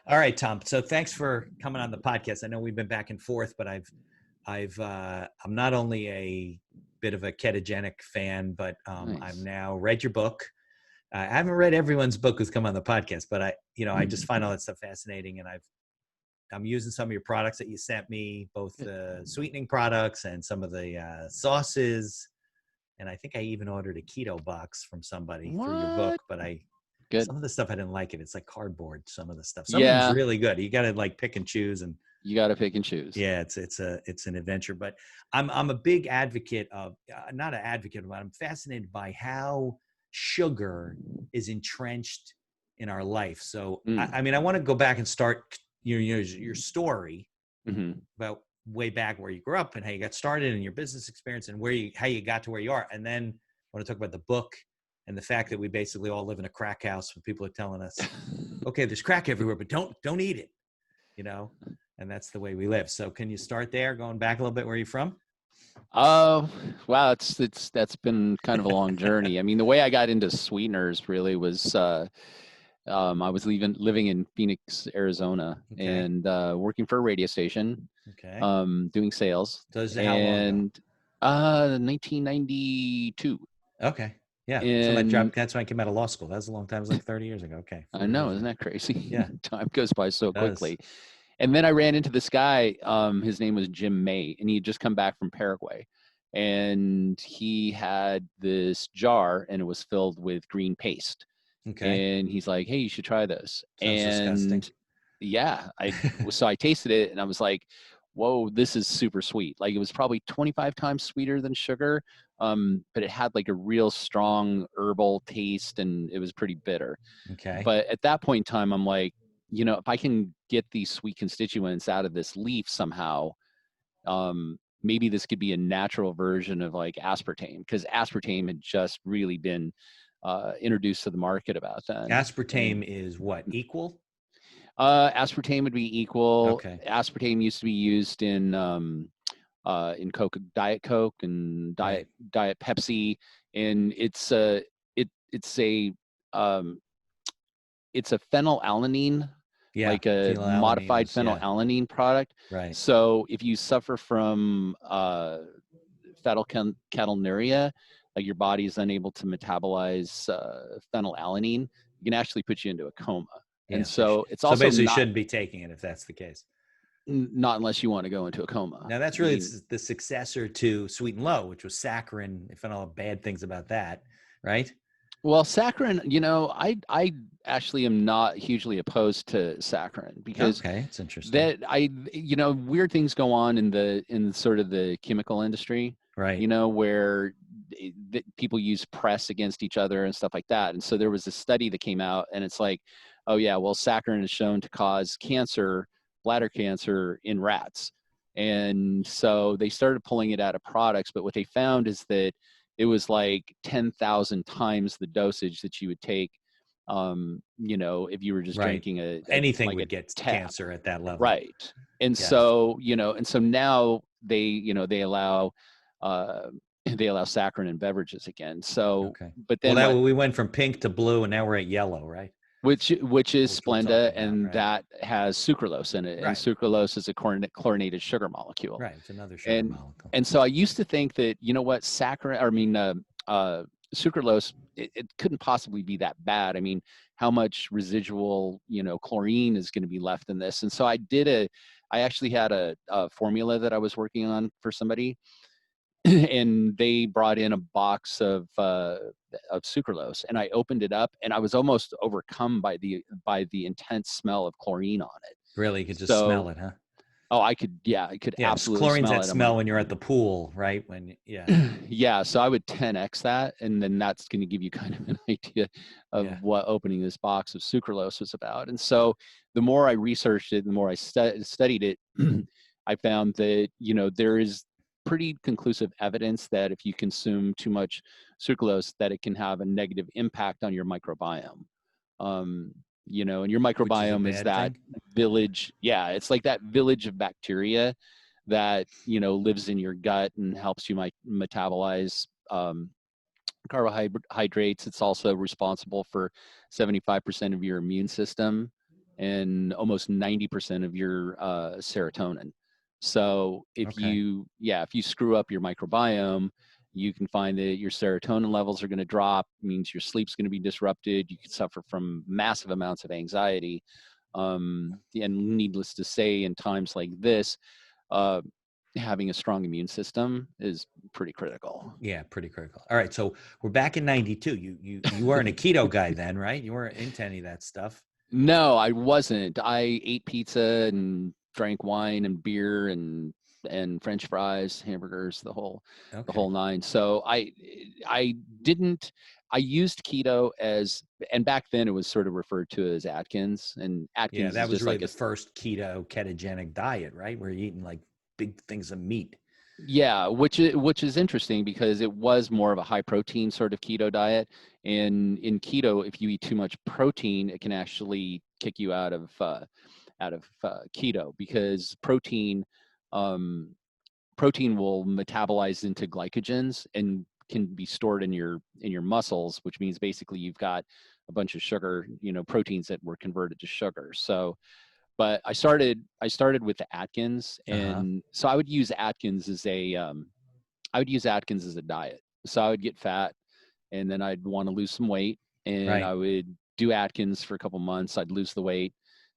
All right, Tom. So thanks for coming on the podcast. I know we've been back and forth, but I'm not only a bit of a ketogenic fan, but I've Nice. now read your book. I haven't read everyone's book who's come on the podcast, but I just find all that stuff fascinating, and I'm using some of your products that you sent me, both Good. the sweetening products and some of the sauces. And I think I even ordered a keto box from somebody through your book, What? but Good. some of the stuff I didn't like it. It's like cardboard. Some of the stuff. Some of them's Yeah, really good. You got to like pick and choose, and you got to pick and choose. yeah, it's an adventure. But I'm a big advocate of not an advocate, but I'm fascinated by how sugar is entrenched in our life. So Mm. I mean, I want to go back and start your story Hmm. about way back where you grew up and how you got started and your business experience and how you got to where you are. And then I want to talk about the book and the fact that we basically all live in a crack house when people are telling us, okay, there's crack everywhere, but don't eat it, you know? And that's the way we live. So can you start there, going back a little bit where you're from? Oh, wow. That's been kind of a long journey. I mean, the way I got into sweeteners really was I was living in Phoenix, Arizona, Okay. and working for a radio station, Okay. doing sales, So this is how long ago? and 1992. Okay. Yeah. So And that's when I came out of law school. That was a long time. It was like 30 years ago. Okay. I 40 know, years isn't ago. that crazy? Yeah, Time goes by so it does. quickly. And then I ran into this guy. His name was Jim May, and he had just come back from Paraguay. And he had this jar, and it was filled with green paste. Okay. And he's like, "Hey, you should try this." Sounds disgusting. And yeah, so I tasted it, and I was like, "Whoa, this is super sweet!" Like it was probably 25 times sweeter than sugar, but it had like a real strong herbal taste, and it was pretty bitter. Okay. But at that point in time, I'm like, if I can get these sweet constituents out of this leaf somehow, maybe this could be a natural version of like aspartame, because aspartame had just really been introduced to the market about then. Aspartame And is what? Equal? aspartame would be equal. Okay. Aspartame used to be used in Coke, Diet Coke, and Right. Diet Pepsi, and it's a um, it's a phenylalanine, Yeah. like a Phenylalanine modified is, yeah. phenylalanine product. Right. So if you suffer from phenylketonuria, like your body is unable to metabolize phenylalanine, it can actually put you into a coma. And Yeah. so it's So also basically you not shouldn't be taking it if that's the case. not unless you want to go into a coma. Now that's I really mean, the successor to Sweet and Low, which was saccharin, if I know bad things about that, right? well, saccharin, I actually am not hugely opposed to saccharin, because Okay. It's interesting. that weird things go on in sort of the chemical industry, Right. where people use press against each other and stuff like that. And so there was a study that came out, and it's like, oh yeah, well, saccharin is shown to cause cancer, bladder cancer, in rats. And so they started pulling it out of products, but what they found is that it was like 10,000 times the dosage that you would take, if you were just Right. drinking a Anything like a would get tap. cancer at that level. Right. And Yes. so, now they allow uh they allow saccharin in beverages again. So, Okay. but Well, then that what we went from pink to blue and now we're at yellow, right? which is Which we'll talk Splenda, about, and right? that has sucralose in it, and Right. sucralose is a chlorinated sugar molecule. Right. It's another sugar And molecule. so I used to think that, saccharin, sucralose, it couldn't possibly be that bad. I mean, how much residual, chlorine is going to be left in this? And so I actually had a formula that I was working on for somebody, and they brought in a box of sucralose, and I opened it up, and I was almost overcome by the intense smell of chlorine on it. Really, you could just smell So, it, huh? oh, I could Yeah, absolutely chlorine's smell that it. I'm like, smell when you're at the pool, right? Yeah, yeah, so I would 10x that, and then that's going to give you kind of an idea of yeah. what opening this box of sucralose was about. And so the more I researched it, the more I studied it, I found that, there is pretty conclusive evidence that if you consume too much sucralose, that it can have a negative impact on your microbiome. And your Which is a microbiome is bad that thing. village. Yeah, it's like that village of bacteria that lives in your gut and helps you metabolize carbohydrates. It's also responsible for 75% of your immune system. and almost 90% of your serotonin. So if Okay. if you screw up your microbiome, you can find that your serotonin levels are going to drop, means your sleep's going to be disrupted. You can suffer from massive amounts of anxiety. And needless to say, in times like this, uh, having a strong immune system is pretty critical. Yeah, pretty critical. All right, so we're back in '92. You weren't a keto guy then, right? You weren't into any of that stuff. No, I wasn't. I ate pizza and drank wine and beer and French fries, hamburgers, the Okay. whole nine. So I didn't. I used keto as, and back then it was sort of referred to as Atkins, and Yeah, Atkins that is was just really like the first keto ketogenic diet, right? Where you're eating like big things of meat. yeah, which is interesting because it was more of a high protein sort of keto diet. And in keto, if you eat too much protein, it can actually kick you out of keto, because um, protein will metabolize into glycogens and can be stored in your muscles, which means basically you've got a bunch of sugar, proteins that were converted to sugar. So, but I started with the Atkins, Uh-huh. and so I would use Atkins as a diet. So I would get fat, and then I'd want to lose some weight, and Right. I would do Atkins for a couple months. I'd lose the weight,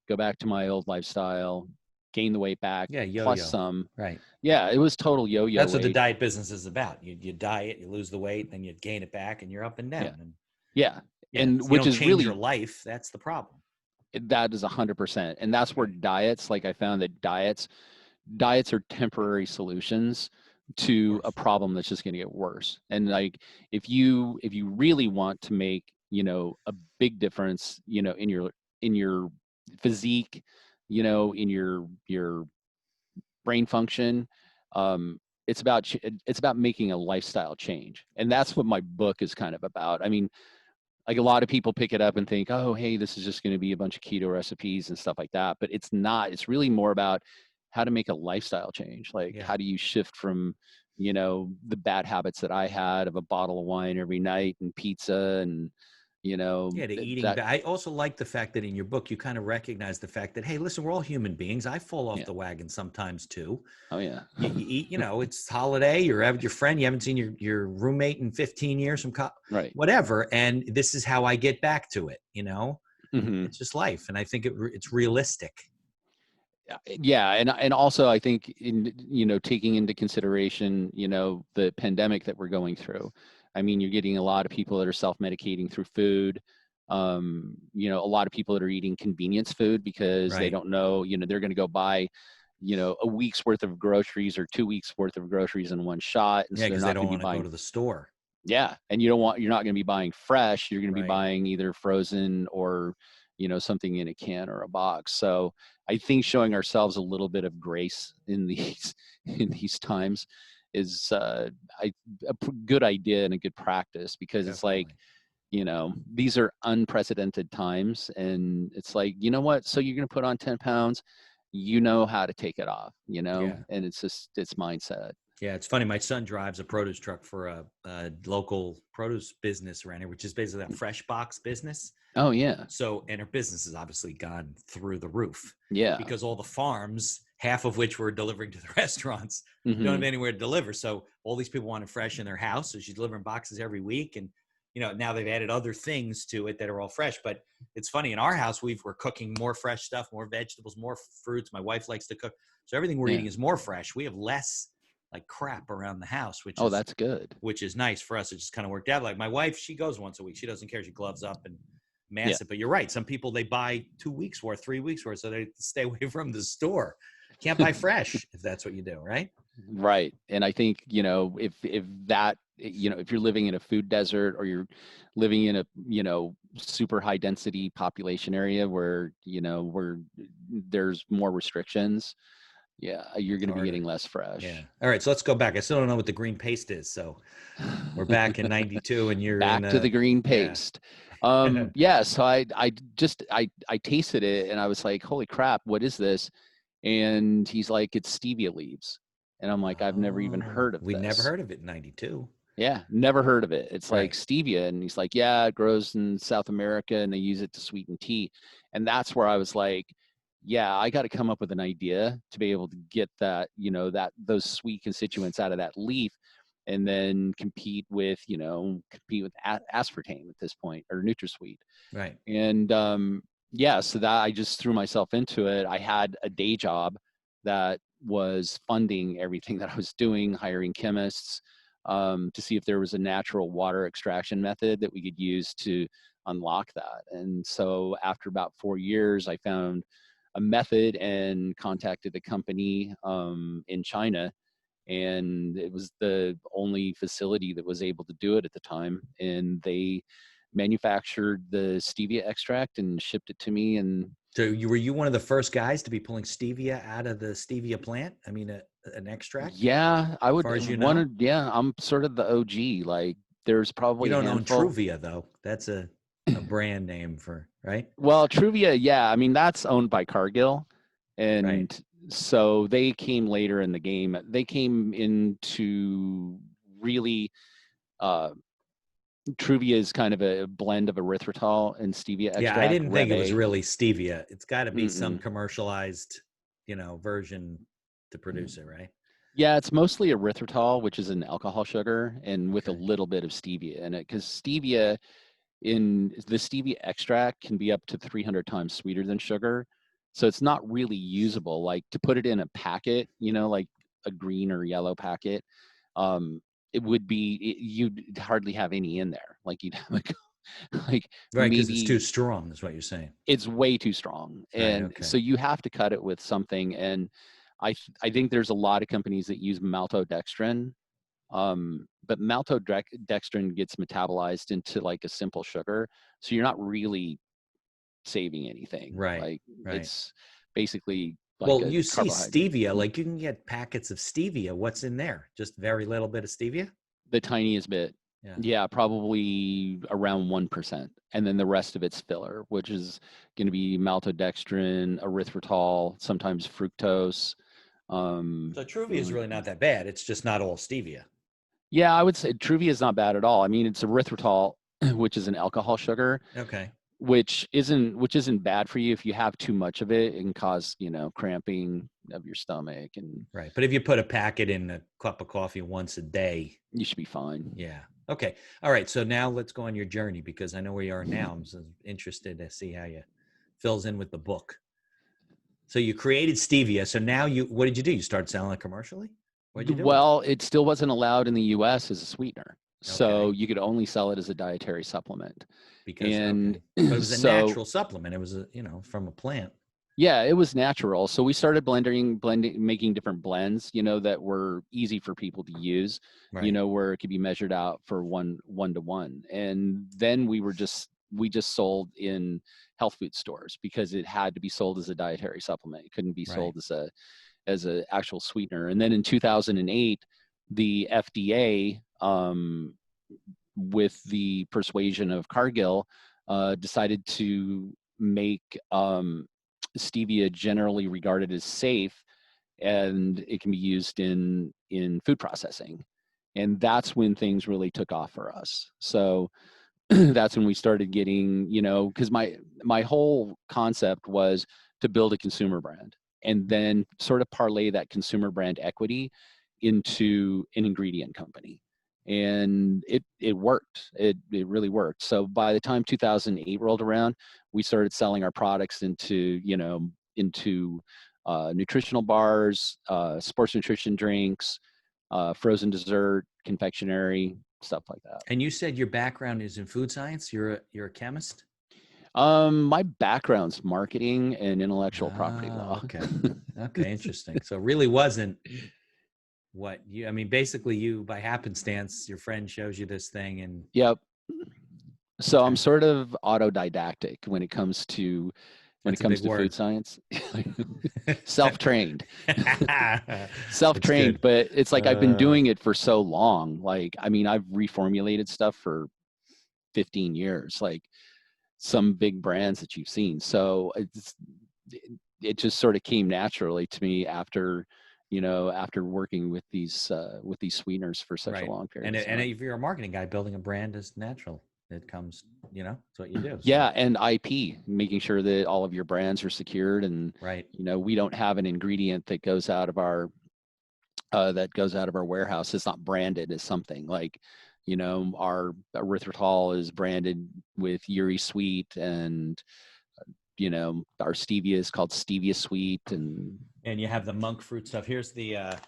go back to my old lifestyle, gain the weight back, Yeah, plus yo-yo. some. Right. Yeah, it was total yo-yo That's what the weight. diet business is about. You diet, you lose the weight, then you gain it back, and you're up and Yeah, down. And yeah, yeah, and you which don't is change your really, life. That's the problem. that is 100%, and that's where Right. diets, like I found that diets are temporary solutions Of to a course. problem that's just going to get worse. And like, if you really want to make, a big difference, in your physique, in your brain function, um, it's about making a lifestyle change. And that's Yes. what my book is kind of about. I mean, like, a lot of people pick it up and think, oh, hey, this is just going to be a bunch of keto recipes and stuff like that. But it's not. It's really more about how to make a lifestyle change. Like, Yeah. how do you shift from, the bad habits that I had of a bottle of wine every night and pizza and, Yeah, to eating. that, But I also like the fact that in your book you kind of recognize the fact that, hey, listen, we're all human beings. I fall off yeah. the wagon sometimes too. Oh, yeah. You eat, it's holiday. You're out with your friend. You haven't seen your roommate in 15 years from Right. whatever, and this is how I get back to it. Hmm. It's just life, and I think it's realistic. Yeah, and also I think, in taking into consideration, the pandemic that we're going through. I mean, you're getting a lot of people that are self-medicating through food. A lot of people that are eating convenience food because they Right. don't know, they're going to go buy, a week's worth of groceries or 2 weeks worth of groceries in one shot, and Yeah, so they're because they not don't going to be want to go buying. to the store. Yeah, and you're not going to be buying fresh. You're going to be Right. buying either frozen or, something in a can or a box. So I think showing ourselves a little bit of grace in these in these times is, good idea and a good practice, because it's like, Definitely. these are unprecedented times, and it's like, you know what? So you're going to put on 10 pounds, how to take it off, Yeah. and it's mindset. Yeah, it's funny. My son drives a produce truck for a local produce business around here, which is basically a fresh box business. Oh yeah, So, and her business has obviously gone through the roof yeah. because all the farms, half of which were delivering to the restaurants, don't have Hmm. anywhere to deliver. So, all these people want it fresh in their house. So, she's delivering boxes every week. And, now they've added other things to it that are all fresh. But it's funny, in our house, we're cooking more fresh stuff, more vegetables, more fruits. My wife likes to cook. So, everything we're Yeah. eating is more fresh. We have less like crap around the house, which Oh, is that's good. nice for us. It just kind of worked out. Like my wife, she goes once a week. She doesn't care. She gloves up and Yeah. mass it. But you're right. Some people they buy 2 weeks worth, 3 weeks worth, so they stay away from the store. Can't buy fresh if that's what you do, right? Right. And I think, if you're living in a food desert, or you're living in a, super high density population area where there's more restrictions, yeah, you're It's going to be harder. getting less Yeah. fresh. All right. So let's go back. I still don't know what the green paste is. So we're back in '92, and you're in Back to the green yeah. paste. Yeah. So I tasted it, and I was like, holy crap, what is this? And he's like, it's stevia leaves. And I'm like, I've never even Oh, heard of we never this. heard of it in '92. Yeah, never heard of it. It's like Right. stevia. And he's like, yeah, it grows in South America and they use it to sweeten tea. And that's where I was like, yeah, I got to come up with an idea to be able to get that, those sweet constituents out of that leaf and then compete with aspartame at this point, or NutraSweet. Right. And yeah, so that I just threw myself into it. I had a day job that was funding everything that I was doing, hiring chemists to see if there was a natural water extraction method that we could use to unlock that. And so after about 4 years, I found a method and contacted a company in China. And it was the only facility that was able to do it at the time. And they manufactured the stevia extract and shipped it to me. And So were you one of the first guys to be pulling stevia out of the stevia plant? I mean, an extract, yeah, I as would far as you want know? to, yeah, I'm sort of the OG. Like there's You probably a don't own handful. Truvia though. That's a brand name for, right? Well, Truvia, yeah, I mean, that's owned by Cargill. Right. And so they came later in the game. They came into really, uh, Truvia is kind of a blend of erythritol and stevia Yeah, I extract, didn't think Rev it was A. really stevia. It's got to be some Mm-mm. commercialized, version to produce it, right? Yeah, it's mostly erythritol, which is an alcohol sugar, and with a Okay. little bit of stevia in it. Because stevia in the stevia extract can be up to 300 times sweeter than sugar. So it's not really usable. Like to put it in a packet, like a green or yellow packet, um, you'd hardly have any in there. Like you'd have like Right, because it's too maybe strong, is what you're saying. it's way too strong. Right. And Okay. so you have to cut it with something. And I think there's a lot of companies that use maltodextrin, but maltodextrin gets metabolized into like a simple sugar, so you're not really saving anything. Right. Like Right. it's basically like Well, a you see carbohydrate. stevia, like you can get packets of stevia. What's in there? Just very little bit of stevia? The tiniest bit, Yeah. yeah, probably around 1%, and then the rest of it's filler, which is going to be maltodextrin, erythritol, sometimes fructose. So Truvia is Like really not that bad. It's just not all stevia. Yeah, I would say Truvia is not bad at all. I mean, it's erythritol, which is an alcohol sugar, Okay. which isn't bad for you. If you have too much of it, it can cause, cramping of your stomach, and Right. But if you put a packet in a cup of coffee once a day, you should be fine. yeah. Okay. All right. So now let's go on your journey because I know where you are now. I'm so interested to see how you fills in with the book. So you created stevia. So now what did you do? You started selling it commercially? What did you do with it? Well, it still wasn't allowed in the US as a sweetener. So Okay. you could only sell it as a dietary supplement. Because, And okay. But it was a so natural supplement. It was, from a plant. yeah, it was natural. So we started blending, making different blends, that were easy for people to use, Right. where it could be measured out for one to one. And then we just sold in health food stores because it had to be sold as a dietary supplement. It couldn't be Right. sold as a actual sweetener. And then in 2008, the FDA, with the persuasion of Cargill, decided to make stevia generally regarded as safe, and it can be used in food processing. And that's when things really took off for us. So that's when we started getting, because my whole concept was to build a consumer brand and then sort of parlay that consumer brand equity into an ingredient company. And it worked. It really worked. So by the time 2008 rolled around, we started selling our products into nutritional bars, sports nutrition drinks, frozen dessert, confectionery, stuff like that. And you said your background is in food science. You're a chemist. My background's marketing and intellectual property Oh, law. okay. Okay, interesting. So it really wasn't I mean, basically you by happenstance, your friend shows you this thing and Yep. So I'm okay. sort of autodidactic when it comes to That's a big food word. science. Self-trained. That's Self-trained, good. but it's like I've been Uh, doing it for so long. Like, I mean, I've reformulated stuff for 15 years, like some big brands that you've seen. So it just sort of came naturally to me after after working with these sweeteners for such a Right. long period And of and time. if you're a marketing guy, building a brand is natural. It comes, it's what you do. So, Yeah, and IP, making sure that all of your brands are secured, and right. we don't have an ingredient that goes out of our warehouse. It's not branded as something like, our erythritol is branded with Uri Sweet, and our stevia is called Stevia Sweet, and And you have the monk fruit stuff. Here's the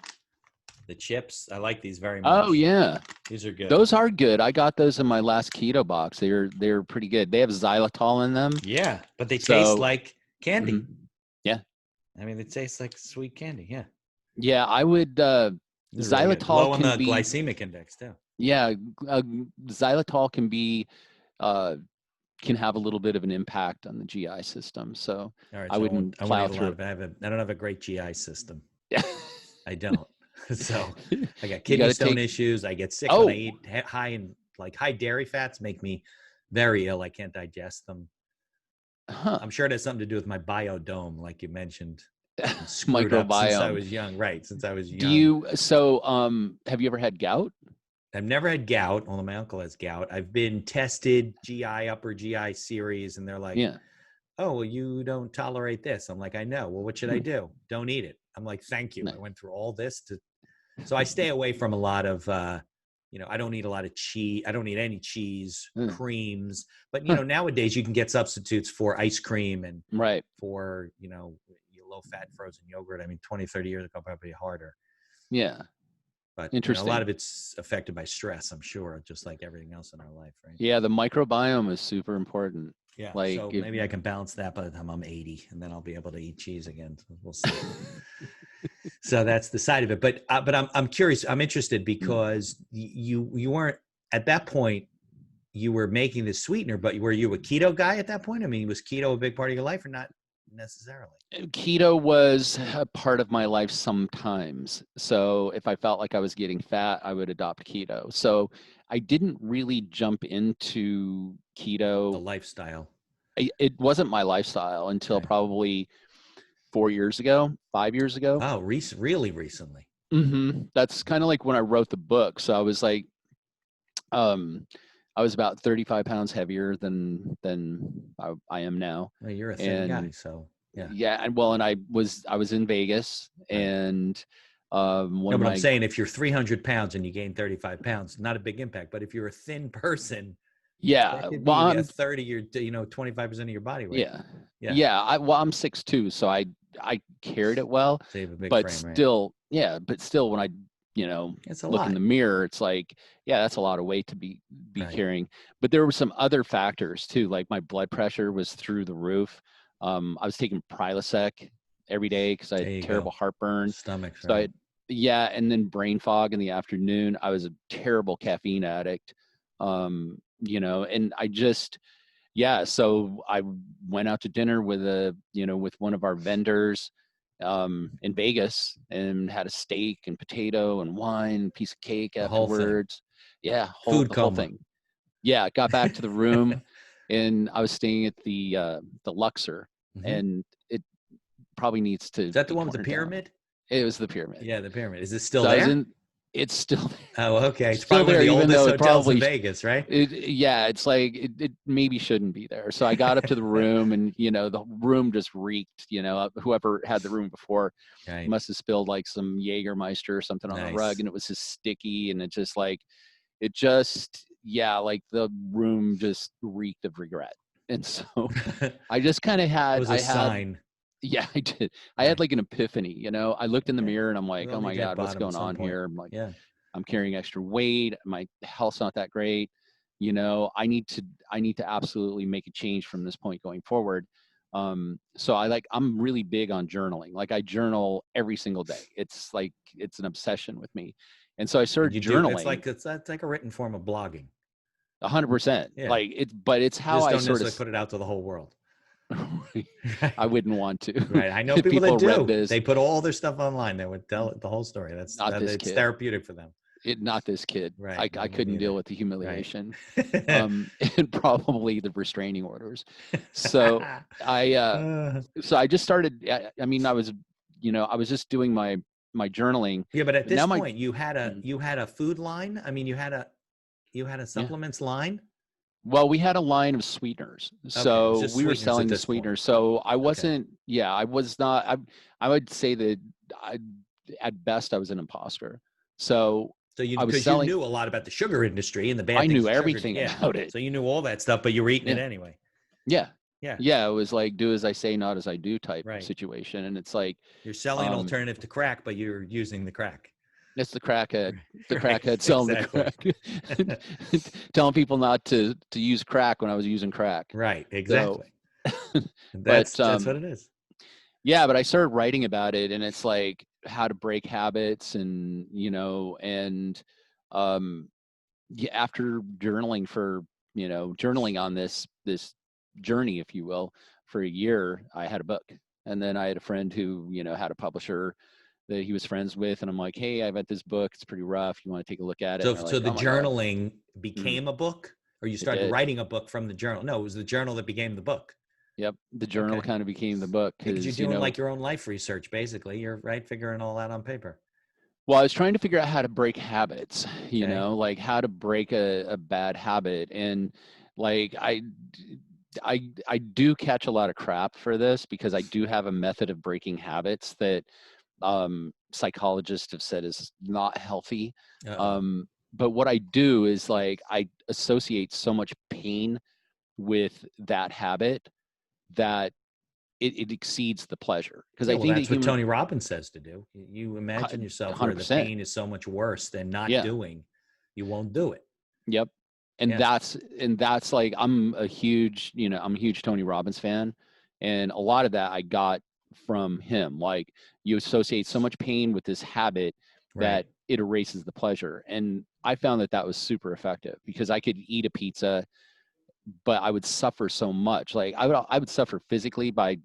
chips. I like these very oh much. yeah, These are good. those are good. I got those in my last keto box. They're pretty good. They have xylitol in them. Yeah, but they taste So like candy. mhm. Yeah. I mean, it tastes like sweet candy. Yeah. Yeah, I would These are really good. xylitol Low on can the be glycemic index too. yeah, xylitol can be uh can have a little bit of an impact on the GI system. So All right, I so wouldn't I won't plow eat a lot through of it. I don't have a great GI system. it. I don't. So I got You kidney got to stone take issues. I get sick when I oh, eat high dairy fats make me very ill. I can't digest them. huh. I'm sure it has something to do with my biodome, like you mentioned. I'm screwed up since I Microbiome. was young. Right, since I was Do young. you have you ever had gout? I've never had gout, although my uncle has gout. I've been tested upper GI series, and they're like, Yeah. "Oh, well, you don't tolerate this." I'm like, "I know. Well, what should I Hmm. do? Don't eat it." I'm like, "Thank you. I Nice. went through all this to." So I stay away from a lot of, I don't eat a lot of cheese. I don't eat any cheese, Uh, creams. But huh. nowadays you can get substitutes for ice cream and Right. for low-fat frozen yogurt. I mean, 20, 30 years ago, probably harder. Yeah. But a lot Interesting. of it's affected by stress, I'm sure, just like everything else in our life, right? Yeah, the microbiome is super important. Yeah. Like So if maybe I can balance that by the time I'm 80, and then I'll be able to eat cheese again. So we'll see. So that's the side of it. But I'm curious. I'm interested because you weren't at that point. You were making this sweetener, but were you a keto guy at that point? I mean, was keto a big part of your life or not necessarily? keto was a part of my life sometimes. So if I felt like I was getting fat, I would adopt keto. So I didn't really jump into The keto. lifestyle. It wasn't my lifestyle until Okay. probably 4 years ago, 5 years ago. Oh, really recently. That's kind of like when I wrote the book. So I was like, um, I was about 35 pounds heavier than I am now, Well, you're a thin guy, and so yeah. yeah, and I was in Vegas, Right. and one No, of but I'm my saying if you're 300 pounds and you gain 35 pounds, not a big impact. But if you're a thin person, that yeah, could well, be a 30 your 25% of your body weight. yeah, Yeah. yeah, I'm 6'2", so I carried it well, So you have a big but frame, right? still, yeah, but still, when I It's a look in lot. the mirror, it's like, yeah, that's a lot of weight to be Right. carrying. But there were some other factors too, like my blood pressure was through the roof. I was taking Prilosec every day because I There had you terrible go. heartburn. Stomachs, So right? yeah, and then brain fog in the afternoon. I was a terrible caffeine addict. And I just, yeah, so I went out to dinner with with one of our vendors in Vegas, and had a steak and potato and wine, piece of cake The whole thing. afterwards. Yeah, Food the whole coma. thing. Yeah, got back to the room, and I was staying at the Luxor, Mhm. and it probably needs to Is that the be one with the torn down. pyramid? It was the pyramid. Yeah, the pyramid. Is it still So I was there? in. It's still Oh, okay. It's still probably one of there, the even oldest though it hotels in probably Vegas, right? yeah, it's like it maybe shouldn't be there. So I got up to the room, and the room just reeked. Whoever had the room before Right. must have spilled like some Jägermeister or something on the rug, Nice. and it was just sticky, and yeah, like the room just reeked of regret. And so It I just kind of had was a sign. yeah, I did. I had Right. like an epiphany. I looked in the Okay. mirror, and I'm We like, all oh my need to hit God, what's bottom at going some on point. here? I'm like, Yeah. I'm carrying extra weight. My health's not that great. I need to absolutely make a change from this point going forward. So I'm really big on journaling. Like I journal every single day. It's like, it's an obsession with me. And so I And started you do, journaling it's like a written form of blogging. 100%. Yeah. Like but it's You how just I don't sort of, necessarily put it out to the whole world. I Right. wouldn't want to. Right. I know If people that people read do. this, They put all their stuff online. They would tell the whole story. not this It's kid. therapeutic for them. Not this kid. Right. I Me couldn't deal neither. with the Right. humiliation, and probably the restraining orders. So I Uh, so I just started. I mean, I was just doing my my journaling. Yeah, but at But now this my point, you had Mhm. a food line. I mean, you had a Yeah. supplements line. Well, we had a line of sweeteners. Okay, it was So just we were sweeteners at selling the this point. sweeteners. So I Okay. wasn't, yeah, I was not, I would say that I, at best, I was an imposter. So So you I was because you selling, knew a lot about the sugar industry and the bad I things knew that sugar. everything Yeah. about it. So you knew all that stuff, but you were eating it Yeah. anyway. Yeah. Yeah. Yeah. It was like, do as I say, not as I do type Right. situation. And it's like, You're selling an um, alternative to crack, but you're using the crack. it's the Right. crackhead selling the Exactly. crack, telling people not to use crack when I was using crack. Right. So, Exactly. but That's what it is. yeah, but I started writing about it, and it's like how to break habits, and and um, yeah, after journaling for journaling on this journey, if you will, for a year, I had a book, and then I had a friend who had a publisher that he was friends with, and I'm like, hey, I've got this book. It's pretty rough. You want to take a look at it? And So they're so like, the oh my god, journaling mhm, became a book, or you it started did. writing a book from the journal? No, it was the journal that became the book. Yep, the journal Okay. kind of became the book Yeah, because you're because doing like your own life research, basically. You're right, figuring all that on paper. well, I was trying to figure out how to break habits, Okay. like how to break a bad habit. And like I do catch a lot of crap for this because I do have a method of breaking habits that psychologists have said is not healthy. Uh-oh. But what I do is like I associate so much pain with that habit that it exceeds the pleasure. Because Yeah, I well, think that that's what human Tony Robbins says to do. You imagine yourself where the 100%. pain is so much worse than not Yeah. doing, you won't do it. Yep. And Yes. that's like I'm a huge, I'm a huge Tony Robbins fan. And a lot of that I got from him. Like you associate so much pain with this habit Right. that it erases the pleasure. And I found that that was super effective because I could eat a pizza, but I would suffer so much. Like I would suffer physically by,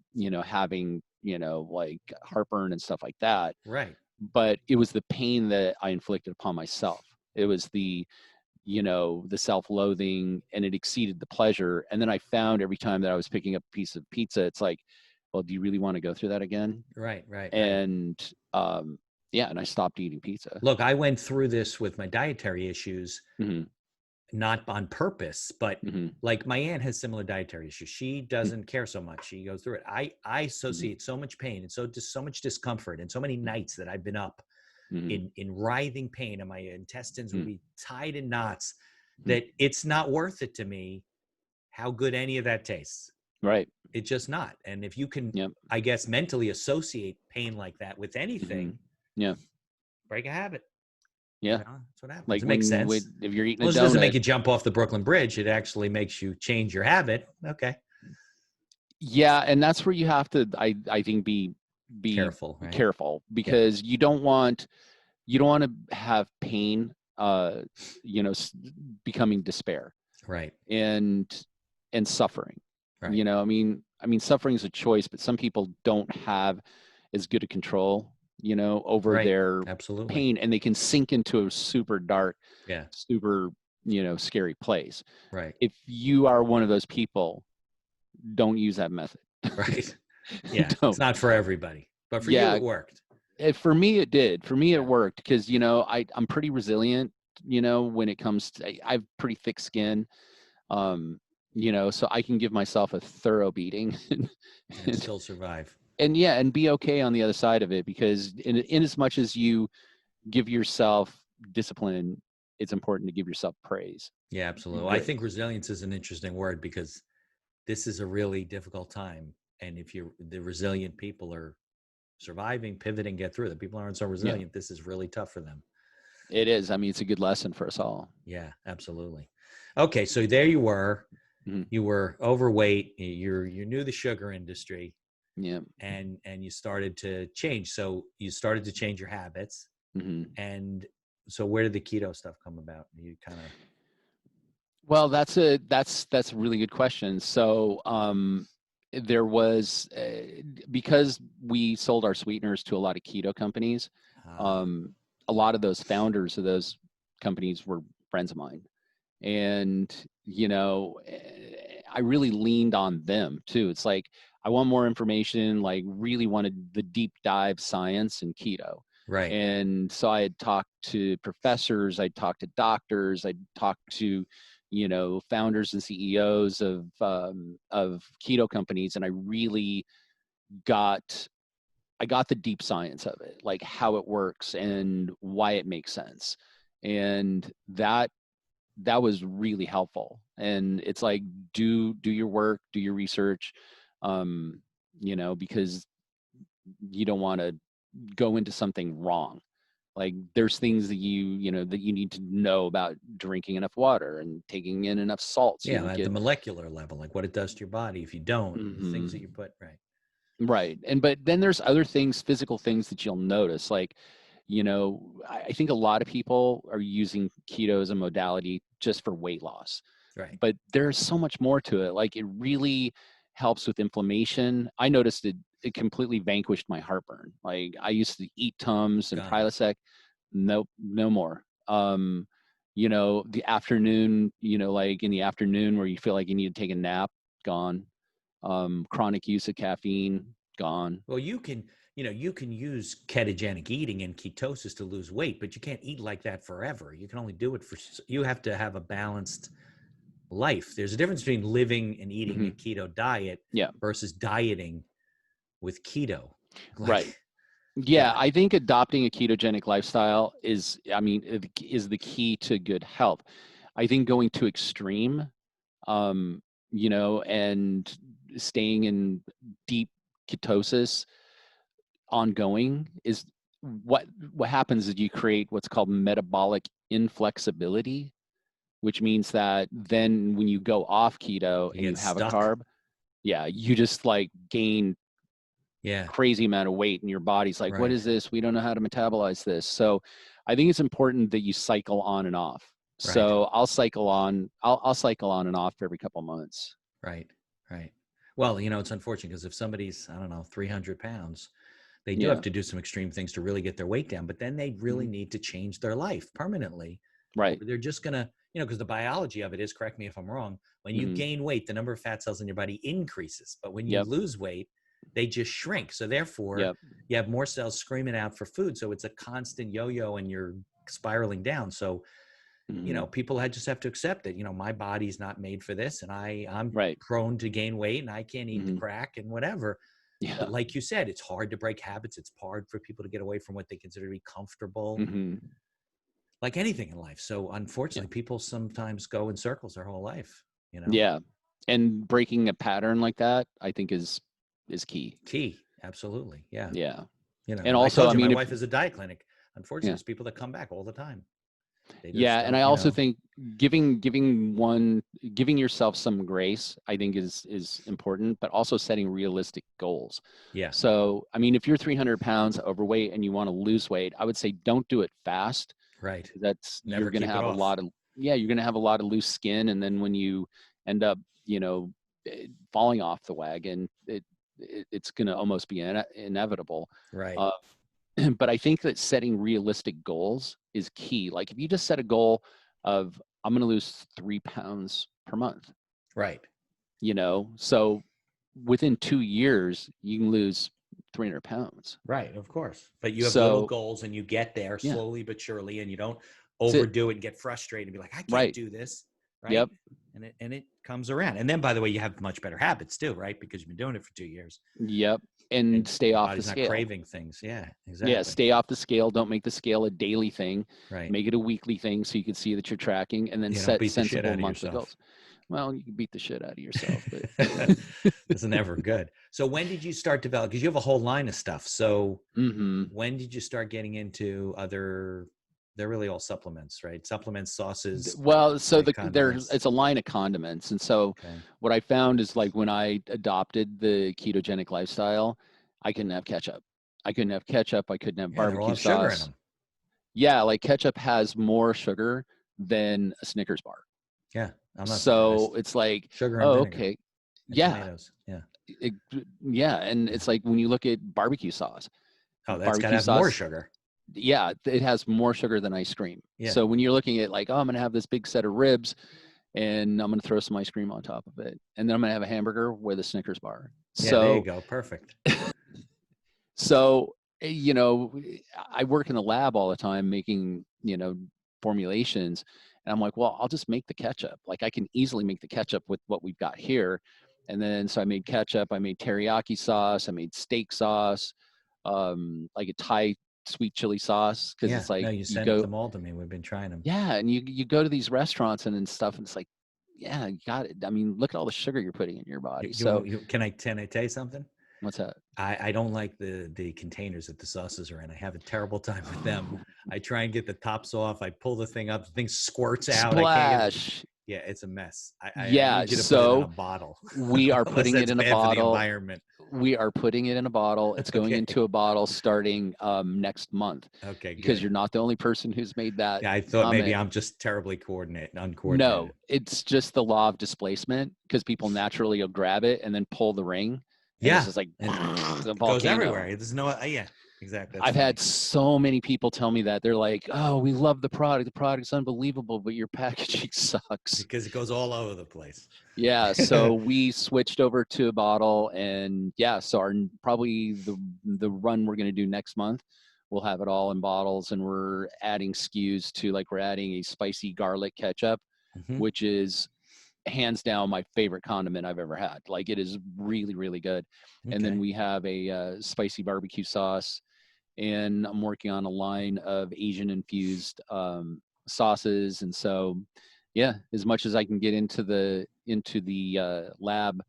having, like heartburn and stuff like that. Right. But it was the pain that I inflicted upon myself. It was the self-loathing, and it exceeded the pleasure. And then I found every time that I was picking up a piece of pizza, it's like, well, do you really want to go through that again? Right. Right. Right. And yeah, and I stopped eating pizza. Look, I went through this with my dietary issues, Hmm. not on purpose, but Hmm. like my aunt has similar dietary issues. She doesn't care so much. She goes through it. I Hmm. associate so much pain and so much discomfort and so many nights that I've been up Hmm. in writhing pain and my intestines would Hmm. be tied in knots Hmm. that it's not worth it to me how good any of that tastes. Right. It's just not. And if you can, Yep. I guess, mentally associate pain like that with Hmm. anything, Yeah. break a habit. Yeah. That's what happens. Like It makes sense. if you're eating a Well, it doesn't make donut. you jump off the Brooklyn Bridge. It actually makes you change your habit. Okay. Yeah, and that's where you have to, I think, be Careful, right? careful Yeah. because you don't want to have pain, you know, s- becoming despair Right. and suffering. Right. I mean, suffering is a choice, but some people don't have as good a control, over Right. their Absolutely. pain, and they can sink into a super dark, Yeah. super, scary place. Right. If you are one of those people, don't use that method. Right. Yeah. It's Don't. not for everybody, but for you, Yeah, it worked. for me it did. For me it Yeah. worked because I'm pretty resilient. When it comes to, I have pretty thick skin. Um, so I can give myself a thorough beating And and, still survive. and yeah, and be okay on the other side of it because in as much as you give yourself discipline, it's important to give yourself praise Yeah, absolutely. I grace. think resilience is an interesting word because this is a really difficult time. And if you're the resilient people are surviving, pivoting, get through it. The people aren't so Yeah, resilient. This is really tough for them. it is. I mean, it's a good lesson for us all. Yeah, absolutely. Okay, so there you were. Mhm. You were overweight. You knew the sugar industry, Yeah. and you started to change. So you started to change your habits. Hmm. And so where did the keto stuff come about? You kind of Well, that's a really good question. So, there was because we sold our sweeteners to a lot of keto companies. Um, a lot of those founders of those companies were friends of mine, and I really leaned on them too. It's like I want more information. Like, really wanted the deep dive science in keto. Right. And so I had talked to professors, I'd talked to doctors, I'd talked to, founders and CEOs of keto companies, and I got the deep science of it, like how it works and why it makes sense. And that was really helpful. And it's like, do your work, do your research, because you don't want to go into something wrong. Like there's things that that you need to know about drinking enough water and taking in enough salt so you Yeah, don't at the get. molecular level, like what it does to your body if you don't, the things that Mhm. you put, right. Right. But then there's other things, physical things that you'll notice. Like, I think a lot of people are using keto as a modality just for weight loss, Right. but there's so much more to it. Like it really helps with inflammation. I noticed it completely vanquished my heartburn. Like I used to eat Tums and Gone. Prilosec. Nope, no more. The afternoon, like in the afternoon where you feel like you need to take a nap, gone. Chronic use of caffeine, gone. Well, you can use ketogenic eating and ketosis to lose weight, but you can't eat like that forever. You can only do it you have to have a balanced life. There's a difference between living and eating a Mhm. keto diet Yeah, versus dieting with keto. right. Like, Yeah, yeah, I think adopting a ketogenic lifestyle is the key to good health. I think going to extreme, and staying in deep ketosis ongoing is what happens is you create what's called metabolic inflexibility, which means that then when you go off keto you and you get have a stuck. carb, yeah, you just like gain Yeah, crazy amount of weight and your body's like, what right, is this? We don't know how to metabolize this. So I think it's important that you cycle on and off. right, So I'll cycle on and off every couple months. right, right. Well, it's unfortunate because if somebody's, I don't know, 300 pounds, they do have Yeah. to do some extreme things to really get their weight down, but then they really Mhm. need to change their life permanently, or Right. they're just gonna, because the biology of it is, correct me if I'm wrong, when you Hmm. gain weight, the number of fat cells in your body increases, but when you Yep. lose weight, they just shrink. So therefore, Yep. you have more cells screaming out for food. So it's a constant yo-yo, and you're spiraling down. So Hmm. people just have to accept that, my body's not made for this, and I'm Right. prone to gain weight, and I can't eat the Hmm. crack and whatever. Yeah. But like you said, it's hard to break habits. It's hard for people to get away from what they consider to be comfortable, Hmm. like anything in life. So Yeah. unfortunately, people sometimes go in circles their whole life. Yeah. And breaking a pattern like that, I think is key. Key. Absolutely. Yeah. Yeah. And And I also, told I you, my mean, if wife is a diet clinic. Unfortunately, yeah. there's people that come back all the time. They just Yeah, and don't, I also think giving yourself some grace, I think is important, but also setting realistic goals. yeah, So, I mean, if you're 300 pounds overweight and you want to lose weight, I would say don't do it fast. right. That's you're Never going to keep it have a off. lot of you're going to have a lot of loose skin, and then when you end up, falling off the wagon, it's going to almost be inevitable. Right. Uh, but I think that setting realistic goals is key. Like if you just set a goal of I'm going to lose 3 pounds per month, Right. so within 2 years you can lose 300 pounds. Right. Of course. But you have little So goals, and you get there yeah, slowly but surely, and you don't that's it. overdo it and get frustrated and be like, I can't Right. do this. Right. Yep. And it comes around. And then, by the way, you have much better habits too, right? Because you've been doing it for 2 years, Yep. and And stay your off the body's not scale. craving things. Yeah, Yeah. exactly. Stay off the scale. Don't make the scale a daily thing. Right. Make it a weekly thing so you can see that you're tracking and then You don't set beat the shit sensible out of monthly yourself. goals. Well, you can beat the shit out of yourself, but It's never good. So when did you start developing? Because you have a whole line of stuff. So hmm when did you start getting into other? They're really all supplements, right? Supplements, sauces, Well, so there's condiments. it's a line of condiments, and so Okay. what I found is like when I adopted the ketogenic lifestyle, I couldn't have ketchup. I couldn't have ketchup. I couldn't have Yeah, they're all barbecue have sugar in sauce. them. Yeah, like ketchup has more sugar than a Snickers bar. Yeah, I'm not So surprised. it's like, Sugar and oh, vinegar okay, and yeah, tomatoes. Yeah. it, yeah, and Yeah. it's like when you look at Oh, that's got to barbecue have more sauce, sugar. yeah, it has more sugar than ice cream. Yeah. So when you're looking at like, oh, I'm gonna have this big set of ribs and I'm going to throw some ice cream on top of it. And then I'm going to have a hamburger with a Snickers bar. Yeah, there you So, go. Perfect. so you know, I work in the lab all the time making, formulations. And I'm like, well, I'll just make the ketchup. Like I can easily make the ketchup with what we've got here. And then, so I made ketchup, I made teriyaki sauce, I made steak sauce, like a Thai sweet chili sauce. Cause Yeah. it's No, like, you you sent go, them all to me. We've been trying them. yeah. And you go to these restaurants and stuff, and it's like, yeah, you got it. I mean, look at all the sugar you're putting in your body. So Can I tell you something? what's that? I don't like the containers that the sauces are in. I have a terrible time with them. I try and get the tops off. I pull the thing up, the thing squirts out. I can't get it. Splash. Yeah, it's a mess. I Yeah. need you to put it in a So bottle, we are unless putting it that's in a bad for the bottle. environment. We are putting it in a bottle. It's going Okay. into a bottle starting next month, Okay, because good. you're not the only person who's made that Yeah, I thought maybe comment. I'm just terribly No, uncoordinated. it's just the law of displacement, because people naturally will grab it and then pull the ring, and it's Yeah, just like and the it goes volcano. everywhere. There's no, yeah, exactly. That's I've had funny so many people tell me that. They're like, "Oh, we love the product. The product's unbelievable, but your packaging sucks." because it goes all over the place. Yeah, so we switched over to a bottle, and yeah, so our probably the run we're going to do next month, we'll have it all in bottles, and we're adding SKUs to, like, we're adding a spicy garlic ketchup, Hmm. which is hands down my favorite condiment I've ever had. Like, it is really, really good. And then Okay. we have a spicy barbecue sauce, and I'm working on a line of Asian infused sauces. And so, yeah, as much as I can get into the lab,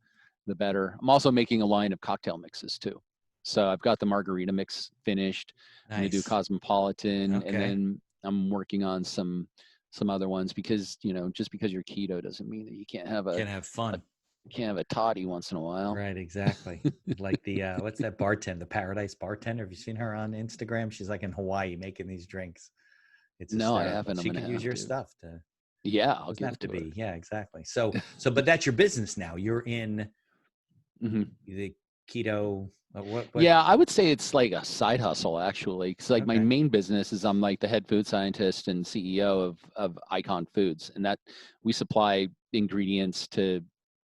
the better. I'm also making a line of cocktail mixes too. So I've got the margarita mix finished. I'm gonna do Nice. cosmopolitan, and Okay. then I'm working on some other ones, because just because you're keto doesn't mean that you can't have Can have a fun. toddy once in a while. Right, exactly. Like the what's that bartender, the Paradise bartender? Have you seen her on Instagram? She's like in Hawaii making these drinks. It's No, I hysterical. haven't. I'm She gonna could use have your to. stuff to Yeah, I'll doesn't give have it to to her. be. Yeah, exactly. But that's your business now. You're in Hmm. the keto what Yeah, I would say it's like a side hustle, actually. Because, like, my okay. main business is I'm like the head food scientist and CEO of Icon Foods, and that we supply ingredients to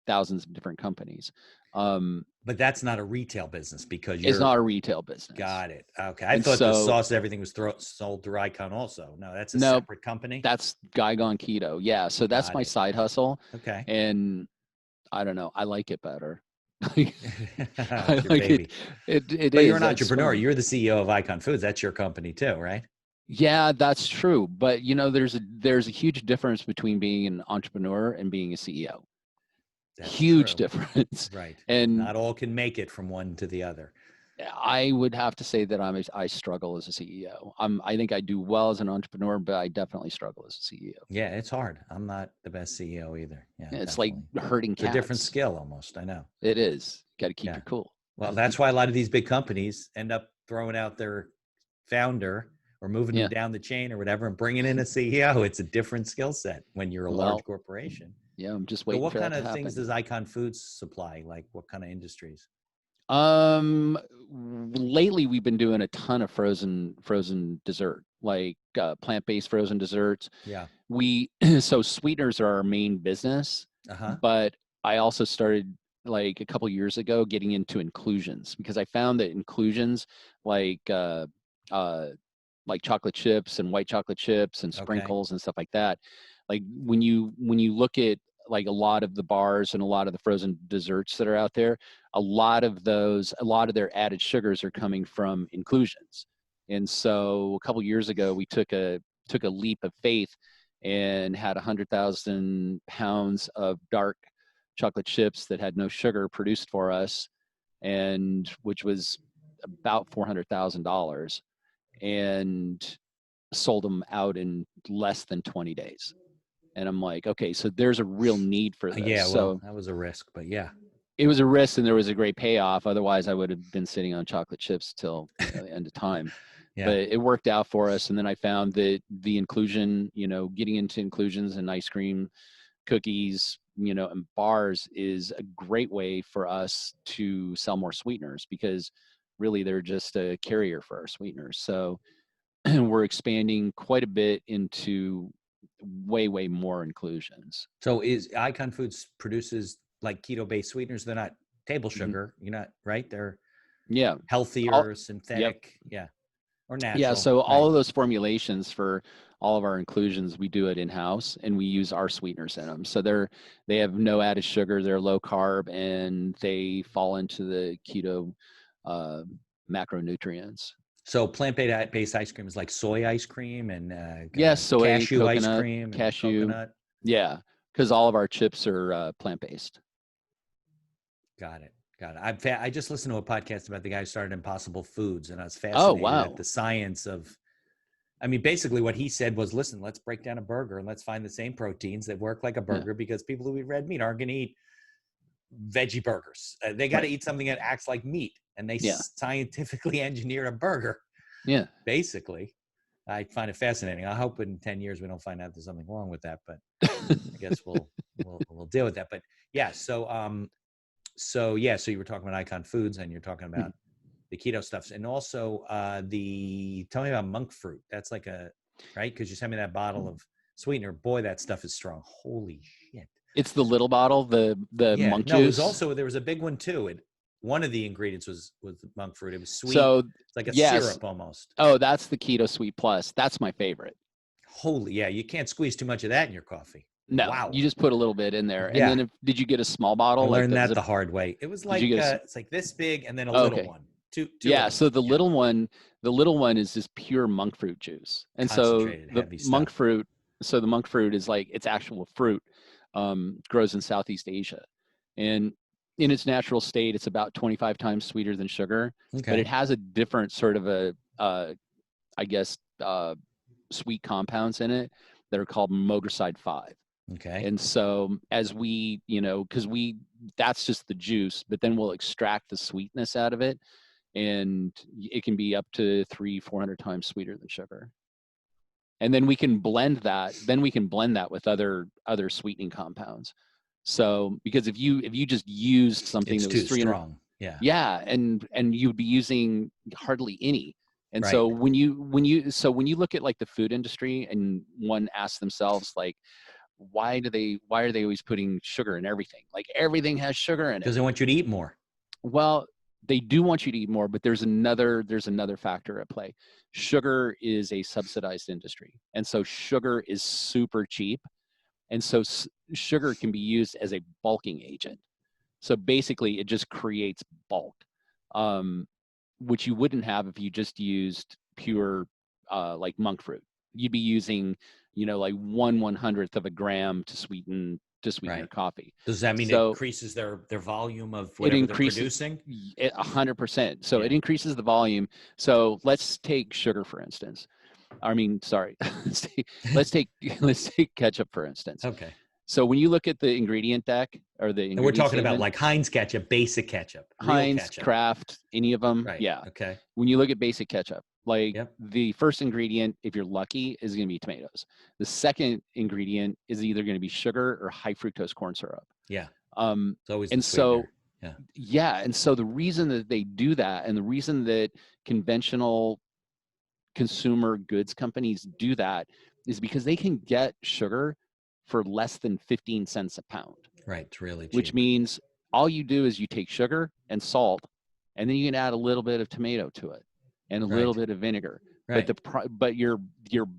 thousands of different companies. Um, But that's not a retail business because it's you're not a retail business, got it. Okay. I and thought the so sauce, everything was sold through Icon also. No, that's a no, separate company. that's Guy Gone Keto. Yeah, so that's Got my it. side hustle, Okay. and I don't know, I like it better. I It's your like it. baby. It But you're is. an It's entrepreneur. fun. You're the CEO of Icon Foods. That's your company too, right? Yeah, that's true. But there's a huge difference between being an entrepreneur and being a CEO. That's Huge true. difference. Right. And Not all can make it from one to the other. I would have to say that I struggle as a CEO. I think I do well as an entrepreneur, but I definitely struggle as a CEO. Yeah, it's hard. I'm not the best CEO either. Yeah, It's like definitely. herding It's a different cats. skill almost. I know. It is. Got to keep Yeah. your cool. Well, that's why a lot of these big companies end up throwing out their founder or moving them Yeah. down the chain or whatever and bringing in a CEO. It's a different skill set when you're a large Well, corporation. yeah, I'm just So waiting what for that kind to of things happen. does Icon Foods supply? Like what kind of industries? Um, Lately we've been doing a ton of frozen dessert, like plant-based frozen desserts. Yeah. We so sweeteners are our main business, Uh-huh. but I also started, like, a couple years ago, getting into inclusions, because I found that inclusions, like uh like chocolate chips and white chocolate chips and Okay. sprinkles and stuff like that, like when you look at, like, a lot of the bars and a lot of the frozen desserts that are out there, a lot of their added sugars are coming from inclusions. And so a couple years ago we took a leap of faith and had 100,000 pounds of dark chocolate chips that had no sugar produced for us, and which was about $400,000, and sold them out in less than 20 days. And I'm like, okay, so there's a real need for this. Yeah, well, So that was a risk, but yeah. it was a risk, and there was a great payoff. Otherwise, I would have been sitting on chocolate chips till the end of time. Yeah. But it worked out for us. And then I found that the inclusion, getting into inclusions and ice cream, cookies, and bars is a great way for us to sell more sweeteners, because really they're just a carrier for our sweeteners. So we're expanding quite a bit into way, way more inclusions. So is Icon Foods produces like keto-based sweeteners? They're not table Mhm. sugar. You're not right. They're Yeah. healthier, Yep. synthetic, yeah, or Yeah. natural, So right? all of those formulations for all of our inclusions, we do it in house, and we use our sweeteners in them. So they have no added sugar, they're low carb, and they fall into the keto uh, macronutrients. So plant-based ice cream is like soy ice cream and Yes, soy, cashew ice coconut, cream and cashew. coconut. Yeah, because all of our chips are plant-based. Got it. Got it. I just listened to a podcast about the guy who started Impossible Foods, and I was Oh, fascinated at wow. the science of. I mean, basically, what he said was, "Listen, let's break down a burger and let's find the same proteins that work like a Yeah, burger because people who eat red meat aren't going to eat veggie burgers. They got to right. eat something that acts like meat, and they Yeah, scientifically engineer a burger. yeah. Basically, I find it fascinating. I hope in 10 years we don't find out there's something wrong with that, but I guess we'll deal with that. But yeah, so yeah, so you were talking about Icon Foods, and you're talking about the keto stuff, and also tell me about monk fruit. That's like right, because you sent me that bottle of sweetener. Boy, that stuff is strong. Holy shit. It's the little bottle, the Yeah, monk no, it was juice. also there was a big one too. One of the ingredients was monk fruit. It was sweet. So It's like a yes. syrup almost. Oh, that's the Keto Sweet Plus. That's my favorite. Holy, yeah, you can't squeeze too much of that in your coffee. No, Wow. you just put a little bit in there, and Yeah, then did you get a small I bottle like learned the? that the hard way. It was Did you like get a? it's like this big and then a Oh, little okay. one. Two Yeah. of them. So Yeah. the little one is just pure monk fruit juice, and so Concentrated, the heavy monk stuff. fruit. So the monk fruit is like it's actual fruit, grows in Southeast Asia, and in its natural state, it's about 25 times sweeter than sugar, but it Okay. has a different sort of I guess, sweet compounds in it that are called Mogricide 5. Okay. And so as we, because that's just the juice, but then we'll extract the sweetness out of it, and it can be up to 300-400 times sweeter than sugar. And then we can blend that. Then we can blend that with other sweetening compounds. So because if you just used something It's that was too 300, strong. Yeah. yeah, and you would be using hardly any. And Right. so when you look at like the food industry, and one asks themselves like, why are they always putting sugar in everything? Like everything has sugar in it. Because they want you to eat more. Well, they do want you to eat more, but there's another factor at play. Sugar is a subsidized industry, and so sugar is super cheap, and so sugar can be used as a bulking agent. So basically, it just creates bulk, which you wouldn't have if you just used pure like monk fruit. You'd be using, like 1/100th of a gram to sweeten Right. your coffee. Does that mean it So increases their volume of it whatever they're increases producing? 100%. So it Yeah. increases the volume. So let's take sugar for instance. I mean, sorry. let's take ketchup for instance. Okay. So when you look at the ingredient deck or the And we're ingredient talking about statement, like Heinz ketchup, basic ketchup, real Heinz, ketchup. Kraft, any of them, Right. yeah. Okay. When you look at basic ketchup, like Yep. the first ingredient, if you're lucky, is going to be tomatoes. The second ingredient is either going to be sugar or high fructose corn syrup. Yeah. It's always the And so, sweetener. yeah, and so the reason that they do that, and the reason that conventional consumer goods companies do that, is because they can get sugar for less than 15 cents a pound. Right. It's really cheap. Which means all you do is you take sugar and salt, and then you can add a little bit of tomato to it and a little bit of vinegar. Right. But your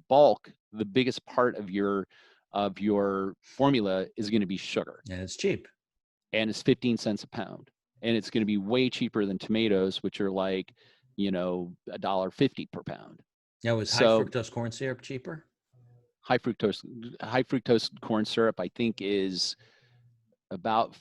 bulk, the biggest part of your formula is going to be sugar. And it's cheap. And it's 15 cents a pound. And it's going to be way cheaper than tomatoes, which are like, $1.50 per pound. Now, is high fructose corn syrup cheaper? High fructose corn syrup, I think, is about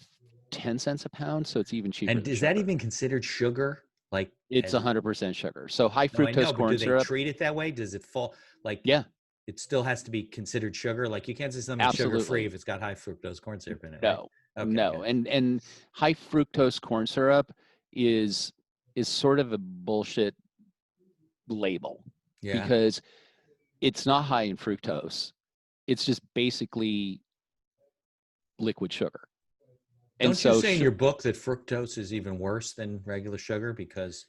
10 cents a pound, so it's even cheaper. And is that even considered sugar? Like it's 100% sugar. So high fructose I know, but corn syrup. Do they treat it that way? Does it fall like? Yeah, it still has to be considered sugar. Like you can't say something sugar free if it's got high fructose corn syrup in it. No, right? Okay, no, okay. And high fructose corn syrup is sort of a bullshit label. Yeah. Because it's not high in fructose. It's just basically liquid sugar. Don't you say in your book that fructose is even worse than regular sugar because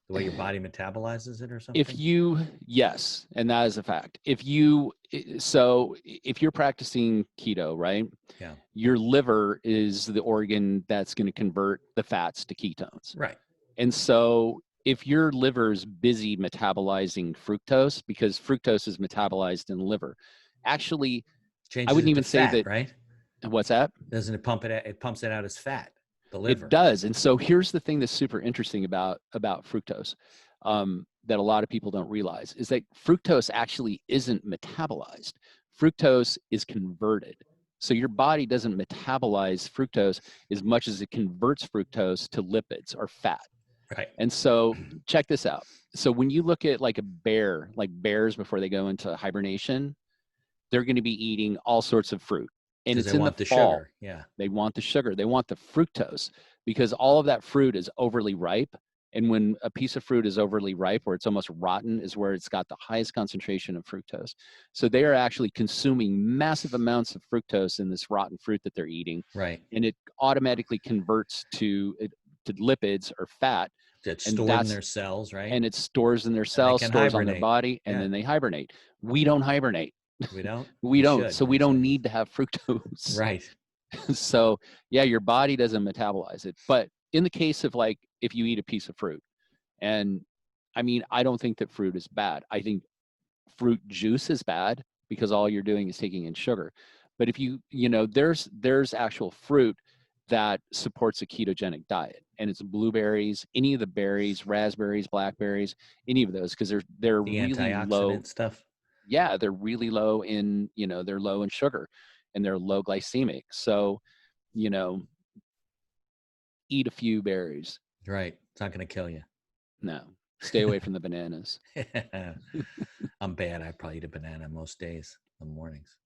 the way your body metabolizes it or something? Yes, and that is a fact. If you're practicing keto, right? Yeah. Your liver is the organ that's going to convert the fats to ketones. Right. And so if your liver is busy metabolizing fructose, because fructose is metabolized in the liver, actually, I Changes wouldn't it to even say fat, that. right? What's that? Doesn't it pump it out? It pumps it out as fat, the It liver. does. And so here's the thing that's super interesting about fructose, that a lot of people don't realize, is that fructose actually isn't metabolized. Fructose is converted. So your body doesn't metabolize fructose as much as it converts fructose to lipids or fat. Right. And so check this out. So when you look at like a bear, like bears before they go into hibernation, they're going to be eating all sorts of fruit. And Because it's they in the want the fall. sugar. Yeah. They want the sugar. They want the fructose, because all of that fruit is overly ripe. And when a piece of fruit is overly ripe, where it's almost rotten, is where it's got the highest concentration of fructose. So they are actually consuming massive amounts of fructose in this rotten fruit that they're eating. Right. And it automatically converts to lipids or fat. That's And stored in their cells, right? and it stores in their And they cells, can stores on their hibernate. body, and Yeah. then they hibernate. We don't hibernate. We don't? We don't. Should, So we don't actually. need to have fructose. Right. So yeah, your body doesn't metabolize it. But in the case of like, if you eat a piece of fruit, and I mean, I don't think that fruit is bad. I think fruit juice is bad because all you're doing is taking in sugar. But if there's actual fruit that supports a ketogenic diet, and it's blueberries, any of the berries, raspberries, blackberries, any of those, because they're The really low. antioxidant stuff. Yeah, they're really low in, they're low in sugar, and they're low glycemic. So, you know, eat a few berries. Right. It's not going to kill you. No, stay away from the bananas. I'm bad. I probably eat a banana most days in the mornings.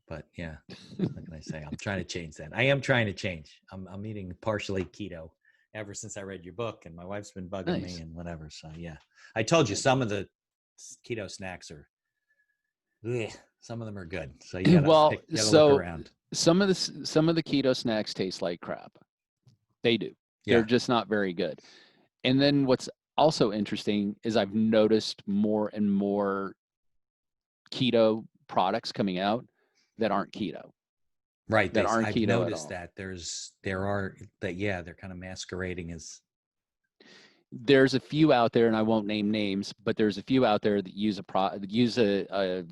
But yeah, what can I say? I'm trying to change that. I am trying to change. I'm eating partially keto ever since I read your book, and my wife's been bugging me and whatever. So yeah, I told you some of the keto snacks are, some of them are good. So you gotta look around. Some of the keto snacks taste like crap. They do. They're just not very good. And then what's also interesting is I've noticed more and more keto products coming out that aren't keto. Right. That aren't I've keto noticed at all. They're kind of masquerading as. There's a few out there, and I won't name names, but there's a few out there that use an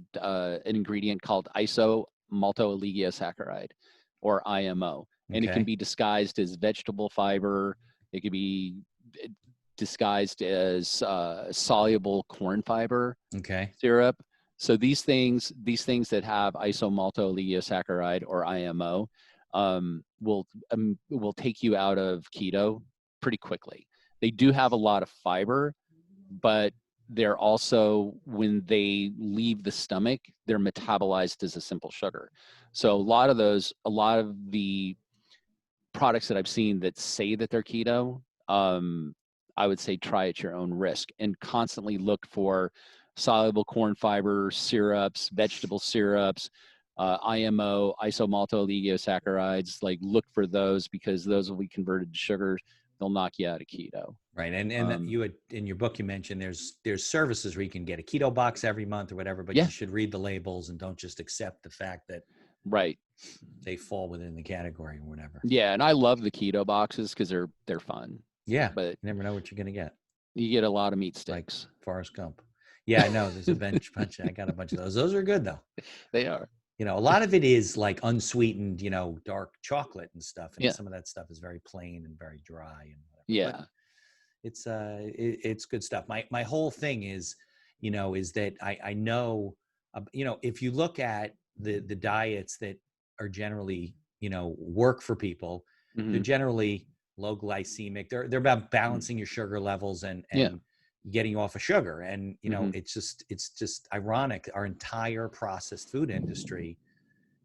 ingredient called isomaltooligiosaccharide, or IMO, and it can be disguised as vegetable fiber. It could be disguised as soluble corn fiber syrup. So these things that have isomaltooligiosaccharide, or IMO, will take you out of keto pretty quickly. They do have a lot of fiber, but they're also, when they leave the stomach, they're metabolized as a simple sugar. So a lot of the products that I've seen that say that they're keto, I would say try at your own risk, and constantly look for soluble corn fiber syrups, vegetable syrups, IMO, isomaltooligosaccharides. Like, look for those, because those will be converted to sugar. They'll knock you out of keto. Right. And you had, in your book, you mentioned there's services where you can get a keto box every month or whatever, but you should read the labels and don't just accept the fact that they fall within the category or whatever. Yeah. And I love the keto boxes because they're fun. Yeah. But you never know what you're going to get. You get a lot of meat sticks. Like Forrest Gump. Yeah, I know. There's a bunch. I got a bunch of those. Those are good though. They are. A lot of it is like unsweetened, dark chocolate and stuff. And some of that stuff is very plain and very dry and whatever. Yeah. But it's good stuff. My whole thing is, is that I know, if you look at the diets that are generally, work for people, they're generally low glycemic. They're about balancing your sugar levels and getting you off of sugar. And, it's just ironic. Our entire processed food industry,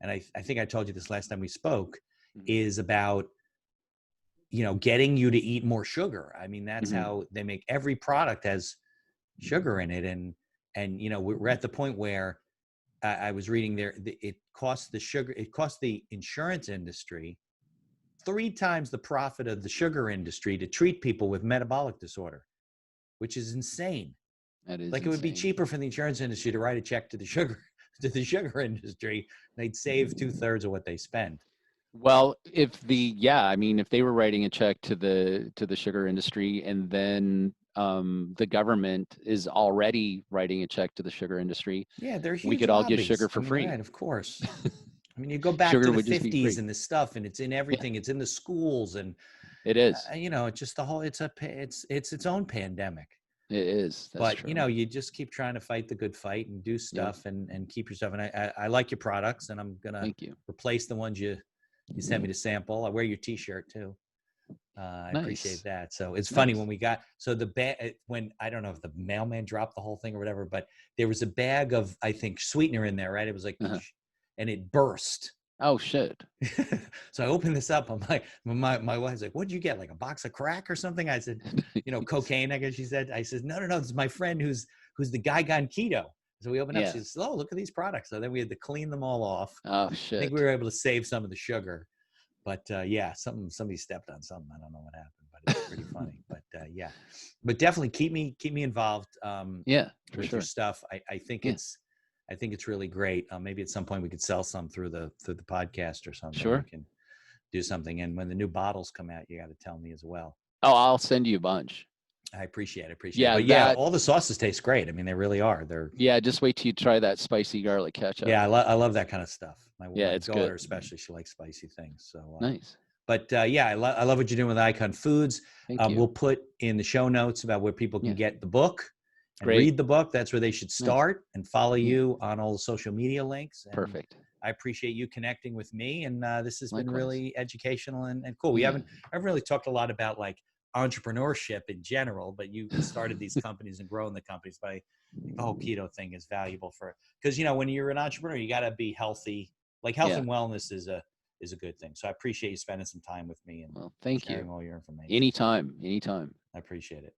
and I think I told you this last time we spoke, is about, getting you to eat more sugar. I mean, that's how they make every product has sugar in it. And, we're at the point where I was reading there, it costs the insurance industry 3 times the profit of the sugar industry to treat people with metabolic disorder, which is insane. That is like insane. It would be cheaper for the insurance industry to write a check to the sugar industry. They'd save 2/3 of what they spend. Well, I mean, if they were writing a check to the sugar industry, and then the government is already writing a check to the sugar industry, Yeah, they're we huge could all get lobbies. sugar I for mean, free. right, of course. I mean, you go back to Sugar the would just be 50s free. and this stuff, and it's in Yeah, everything. It's in the schools, and it is. you know, it's just the whole. It's its own pandemic. It is. That's But you true. know, you just keep trying to fight the good fight and do Yep. stuff and keep yourself. And I like your products, and I'm gonna Thank you. replace the ones you sent me to sample. I wear your T-shirt too. I appreciate Nice. that. So it's funny when Nice. we got so the bag when I don't know if the mailman dropped the whole thing or whatever, but there was a bag of I think sweetener in there, right? It was like, Uh-huh. and it burst. Oh shit. So I opened this up. I'm like, my wife's like, "What'd you get? Like a box of crack or something?" I said, "You know, cocaine." I guess she said. I said, "No, no, no. This is my friend who's the guy gone keto." So we opened up. Yeah. She says, "Oh, look at these products." So then we had to clean them all off. Oh I think we shit. were able to save some of the sugar, but yeah, somebody stepped on something. I don't know what happened, but it's pretty funny. But yeah, but definitely keep me involved Yeah, for with your sure. stuff. I think Yeah, it's really great. Maybe at some point we could sell some through the podcast or something. We sure. can do something. And when the new bottles come out, you got to tell me as well. Oh, I'll send you a bunch. I appreciate it. Yeah, But yeah, that. all the sauces taste great. I mean, they really are. They're Yeah, just wait till you try that spicy garlic ketchup. yeah, I love that kind of stuff. Yeah, My it's good. daughter especially, she likes spicy things. So, Nice. but yeah, I love what you're doing with Icon Foods. Thank you. We'll put in the show notes about where people can Yeah. get the book and Great. read the book. That's where they should Nice. start and follow Yeah. you on all the social media links. And Perfect. I appreciate you connecting with me. And this has been Likewise. really educational and cool. Yeah. I've really talked a lot about like entrepreneurship in general, but you started these companies and grown the companies. But I think the whole keto thing is valuable because you know when you're an entrepreneur, you got to be healthy. Like health Yeah. and wellness is a good thing. So I appreciate you spending some time with me and Well, thank sharing you. all your information. Anytime. Anytime. I appreciate it.